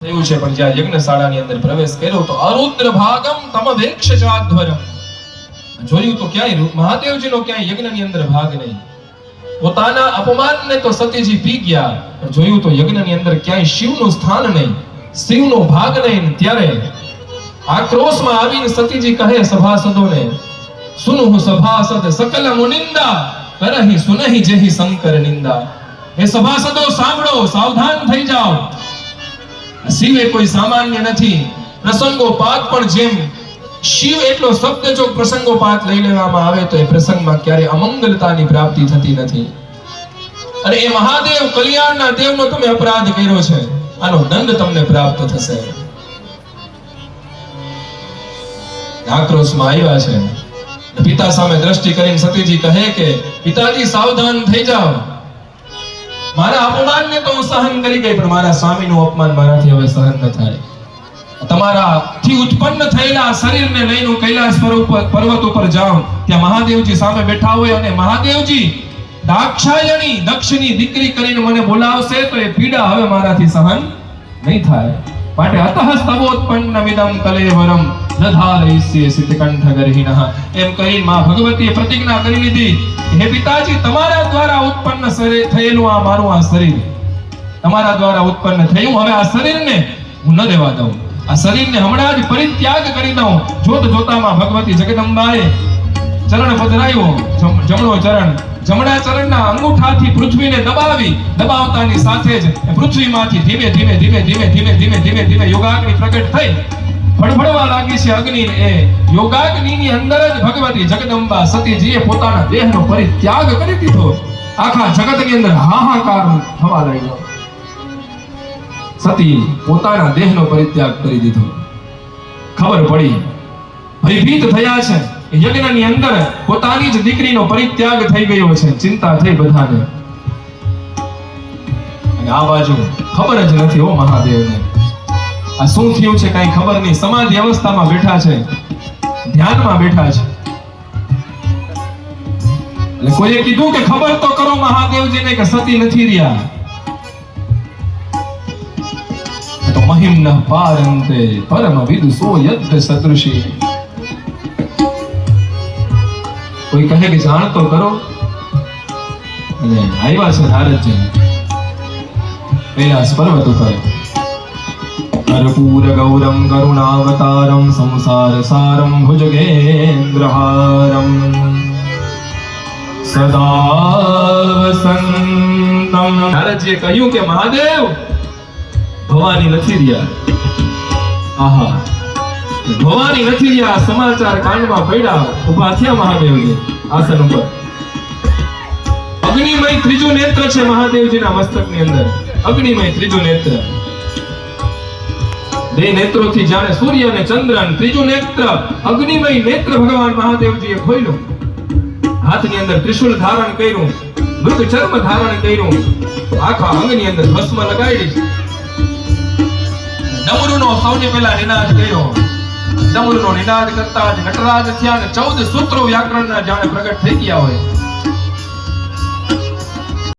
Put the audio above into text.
થયું છે, પણ જ્યાં યજ્ઞશાળાની અંદર પ્રવેશ કર્યો તો અરુદ્ર ભાગમ તમ વેક્ષચાધ્વરમ, જોયું તો ક્યાંય મહાદેવજીનો ક્યાંય યજ્ઞની અંદર ભાગ નહીં. પોતાના અપમાનને તો સતીજી પી ગયા, પણ જોયું તો યજ્ઞની અંદર ક્યાંય શિવનું સ્થાન નહીં, શિવનો ભાગ નહીં. ત્યારે આક્રોશમાં આવીને સતીજી કહે સભાસદોને, સુનહુ સભાસદ સકલ મુનિંદા કરહી સુનહી જેહી શંકર નિંદા. એ સભાસદો સાંભળો, સાવધાન થઈ જાઓ. શિવ એ કોઈ સામાન્ય નથી. પ્રસંગોપાત પણ જેમ શિવ એટલો શબ્દ જો પ્રસંગોપાત લઈ લેવામાં આવે તો એ પ્રસંગમાં ક્યારે અમંગલતાની પ્રાપ્તિ થતી નથી. અને એ મહાદેવ કલ્યાણના દેવનો તમે અપરાધ કર્યો છે, આનો દંડ તમને પ્રાપ્ત થશે. આક્રોશમાં આવ્યા છે. પિતા સામે દ્રષ્ટિ કરીને સતીજી કહે કે પિતાજી સાવધાન થઈ જાઓ. મારા અપમાનને તો હું સહન કરી ગઈ, પણ મારા સ્વામીનું અપમાન મારાથી હવે સહન ન થાય. તમારાથી ઉત્પન્ન થયેલા શરીરને લઈને હું કૈલાસ પર્વત ઉપર જાઉં, ત્યાં મહાદેવજી સામે બેઠા હોય અને મહાદેવજી દાક્ષાયણી દક્ષની દીકરી કરીને મને બોલાવશે તો એ પીડા હવે મારાથી સહન નહીં થાય. માટે અતઃ સ્તવોત્પન્ન વિદમ કલેવરમ દધારયસ્ય સિદ્ધકંઠ ગર્હિનઃ. એમ કરીને માં ભગવતીએ પ્રતિજ્ઞા કરી લીધી, હે પિતાજી, તમારા દ્વારા ઉત્પન્ન થયેલું આ મારું આ શરીર તમારા દ્વારા ઉત્પન્ન થયું, હવે આ શરીરને હું ન રહેવા દઉં. આ શરીરને હમણાં જ પરિત્યાગ કરી દઉં. જોત જોતામાં ભગવતી જગદંબાએ ચરણ પધરાવ્યો, જમણો ચરણ, જમણા ચરણના અંગૂઠાથી પૃથ્વીને દબાવતાની સાથે જ પૃથ્વીમાંથી ધીમે ધીમે ધીમે ધીમે ધીમે ધીમે ધીમે ધીમે યોગાગ્નિ પ્રગટ થઈ ફડફડવા લાગી છે અગ્નિ. એ યોગાગ્નિની અંદર જ ભગવતી જગદંબા સતીજીએ પોતાના દેહનો પરિત્યાગ કરી દીધો. આખા જગતની અંદર હાહાકાર થવા લાગ્યો. સતી પોતાના દેહનો પરિત્યાગ કરી દીધો. ખબર પડી, ભયભીત થયા છે. યજ્ઞની અંદર પોતાની જ દીકરીનો પરિત્યાગ થઈ ગયો છે. ચિંતા થઈ બધાને. અને આ બાજુ ખબર જ નથી હો મહાદેવને આ શું થયું છે, કઈ ખબર નહીં. સમાધિ અવસ્થામાં બેઠા છે, ધ્યાનમાં બેઠા છે. એટલે કોઈએ કીધું કે ખબર તો કરો મહાદેવજીને કે સતી નથી રહ્યા. તો મહિમ્ન પારંતે પરમ વિદુષો યદ્ધ સદૃશી. કોઈ કહે કે જાણ તો કરો. અને આવ્યા છે નારદજી કૈલાસ પર્વત ઉપર. કર્પૂર ગૌરમ કરુણાવતારમ સંસાર સારમ ભુજગેન્દ્રહારમ સદા વસંતમ. નારદજીએ કહ્યું કે મહાદેવ, ભવાની નથી રહ્યા. આહા, ભવાની નથી રહ્યા. સમાચાર કાનમાં પડ્યા, ઉભા થયા મહાદેવજી આસન ઉપર. અગ્નિમય ત્રીજું નેત્ર છે મહાદેવજીના મસ્તકની અંદર. અગ્નિમય ત્રીજું નેત્ર. બે નેત્રોથી જાણે સૂર્ય અને ચંદ્ર. ત્રીજું નેત્ર અગ્નિમય નેત્ર ભગવાન મહાદેવજીએ ખોલ્યું. હાથની અંદર ત્રિશુલ ધારણ કર્યું, મૃગ ચર્મ ધારણ કર્યું, આખા અંગની અંદર ભસ્મ લગાડી. ડમરૂનો સૌથી પહેલા નિનાદ કર્યો. ડમરૂનો નિનાદ કરતા જ નટરાજ થયા અને 14 સૂત્રો વ્યાકરણના જાણે પ્રગટ થઈ ગયા હોય.